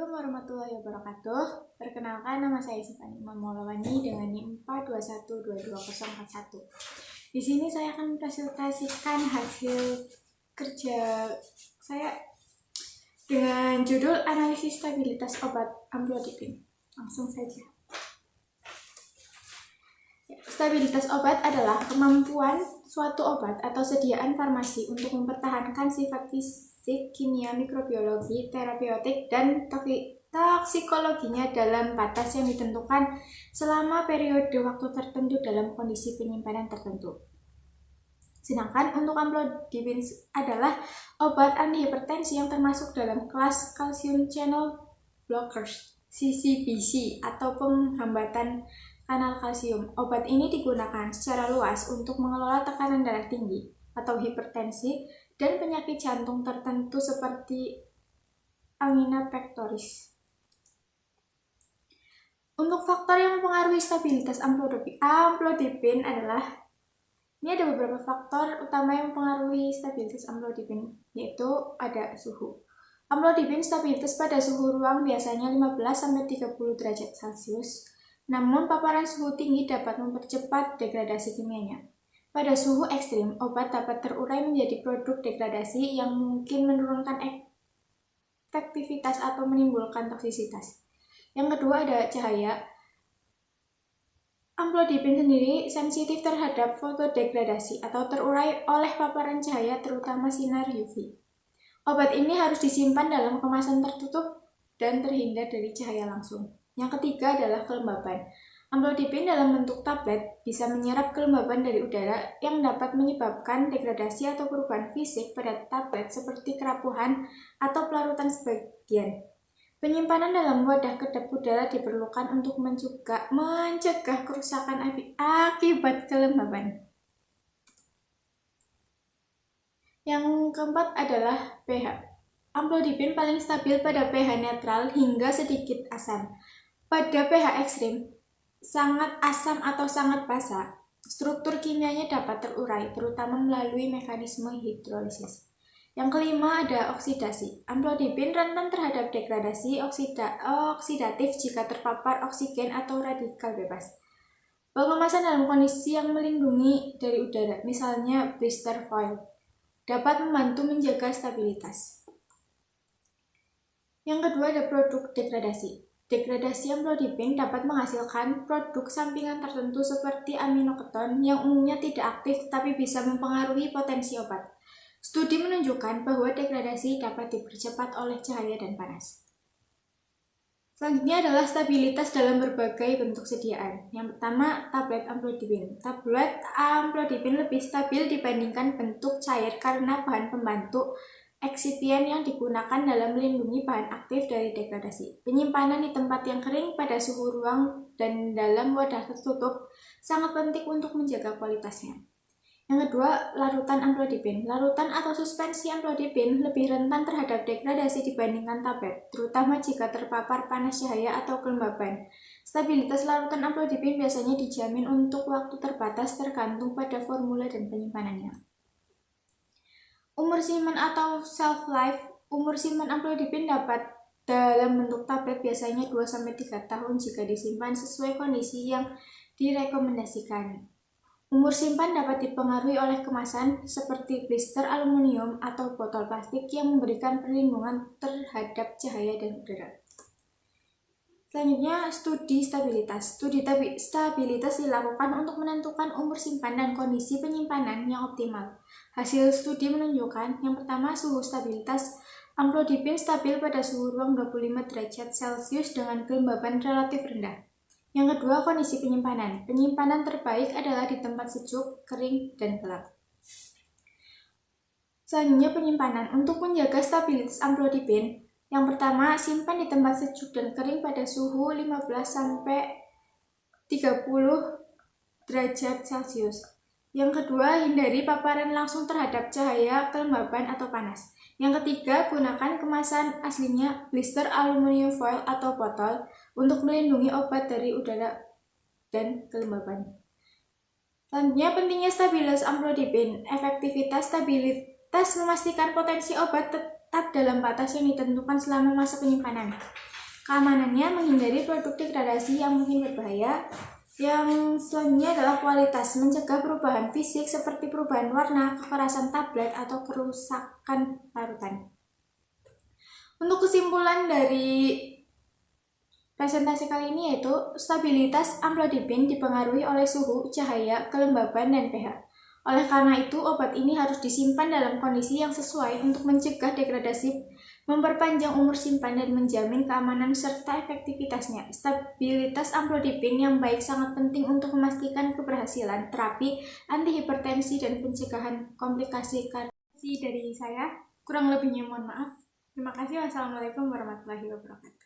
Assalamualaikum warahmatullahi wabarakatuh. Perkenalkan, nama saya Sifani Maulawani dengan NIM 421224041. Di sini saya akan mempresentasikan hasil kerja saya dengan judul analisis stabilitas obat amlodipin. Langsung saja. Stabilitas obat adalah kemampuan suatu obat atau sediaan farmasi untuk mempertahankan sifat fisik, kimia, mikrobiologi, terapeutik, dan toksikologinya dalam batas yang ditentukan selama periode waktu tertentu dalam kondisi penyimpanan tertentu. Sedangkan untuk amlodipin adalah obat antihipertensi yang termasuk dalam kelas calcium channel blockers (CCBC) atau penghambatan kanal kalsium. Obat ini digunakan secara luas untuk mengelola tekanan darah tinggi atau hipertensi dan penyakit jantung tertentu seperti angina pectoris. Untuk faktor yang mempengaruhi stabilitas amlodipin adalah, ini ada beberapa faktor utama yang mempengaruhi stabilitas amlodipin, yaitu ada suhu. Amlodipin stabilitas pada suhu ruang biasanya 15-30 derajat Celcius. Namun, paparan suhu tinggi dapat mempercepat degradasi kimianya. Pada suhu ekstrim, obat dapat terurai menjadi produk degradasi yang mungkin menurunkan efektivitas atau menimbulkan toksisitas. Yang kedua ada cahaya. Amlodipin sendiri sensitif terhadap fotodegradasi atau terurai oleh paparan cahaya, terutama sinar UV. Obat ini harus disimpan dalam kemasan tertutup dan terhindar dari cahaya langsung. Yang ketiga adalah kelembaban. Amlodipin dalam bentuk tablet bisa menyerap kelembaban dari udara yang dapat menyebabkan degradasi atau perubahan fisik pada tablet seperti kerapuhan atau pelarutan sebagian. Penyimpanan dalam wadah kedap udara diperlukan untuk mencegah kerusakan akibat kelembaban. Yang keempat adalah pH. Amlodipin paling stabil pada pH netral hingga sedikit asam. Pada pH ekstrim, sangat asam atau sangat basa, struktur kimianya dapat terurai, terutama melalui mekanisme hidrolisis. Yang kelima ada oksidasi. Amlodipin rentan terhadap degradasi oksidatif jika terpapar oksigen atau radikal bebas. Pengemasan dalam kondisi yang melindungi dari udara, misalnya blister foil, dapat membantu menjaga stabilitas. Yang kedua ada produk degradasi. Degradasi amlodipin dapat menghasilkan produk sampingan tertentu seperti aminoketon yang umumnya tidak aktif tapi bisa mempengaruhi potensi obat. Studi menunjukkan bahwa degradasi dapat dipercepat oleh cahaya dan panas. Selanjutnya adalah stabilitas dalam berbagai bentuk sediaan. Yang pertama, tablet amlodipin. Tablet amlodipin lebih stabil dibandingkan bentuk cair karena bahan pembantu eksipien yang digunakan dalam melindungi bahan aktif dari degradasi. Penyimpanan di tempat yang kering pada suhu ruang dan dalam wadah tertutup sangat penting untuk menjaga kualitasnya. Yang kedua, larutan amlodipin. Larutan atau suspensi amlodipin lebih rentan terhadap degradasi dibandingkan tablet, terutama jika terpapar panas cahaya atau kelembaban. Stabilitas larutan amlodipin biasanya dijamin untuk waktu terbatas tergantung pada formula dan penyimpanannya. Umur simpan atau shelf life. Umur simpan amlodipin dapat dalam bentuk tablet biasanya 2-3 tahun jika disimpan sesuai kondisi yang direkomendasikan. Umur simpan dapat dipengaruhi oleh kemasan seperti blister aluminium atau botol plastik yang memberikan perlindungan terhadap cahaya dan udara. Selanjutnya, studi stabilitas. Studi stabilitas dilakukan untuk menentukan umur simpan dan kondisi penyimpanan yang optimal. Hasil studi menunjukkan, yang pertama, suhu stabilitas amlodipin stabil pada suhu ruang 25 derajat Celcius dengan kelembaban relatif rendah. Yang kedua, kondisi penyimpanan. Penyimpanan terbaik adalah di tempat sejuk, kering, dan gelap. Selanjutnya, penyimpanan. Untuk menjaga stabilitas amlodipin, yang pertama, simpan di tempat sejuk dan kering pada suhu 15-30 derajat Celcius. Yang kedua, hindari paparan langsung terhadap cahaya, kelembaban, atau panas. Yang ketiga, gunakan kemasan aslinya blister aluminium foil atau botol untuk melindungi obat dari udara dan kelembaban. Selanjutnya, pentingnya stabilitas amlodipin. Efektivitas stabilitas memastikan potensi obat tetap dalam batas yang ditentukan selama masa penyimpanan. Keamanannya menghindari produk degradasi yang mungkin berbahaya. Yang selanjutnya adalah kualitas, mencegah perubahan fisik seperti perubahan warna, kekerasan tablet, atau kerusakan larutan. Untuk kesimpulan dari presentasi kali ini yaitu stabilitas amlodipin dipengaruhi oleh suhu, cahaya, kelembaban, dan pH. Oleh karena itu, obat ini harus disimpan dalam kondisi yang sesuai untuk mencegah degradasi, memperpanjang umur simpan, dan menjamin keamanan serta efektivitasnya. Stabilitas amlodipin yang baik sangat penting untuk memastikan keberhasilan terapi antihipertensi dan pencegahan komplikasi kardiologi. Dari saya, kurang lebihnya mohon maaf. Terima kasih. Wassalamualaikum warahmatullahi wabarakatuh.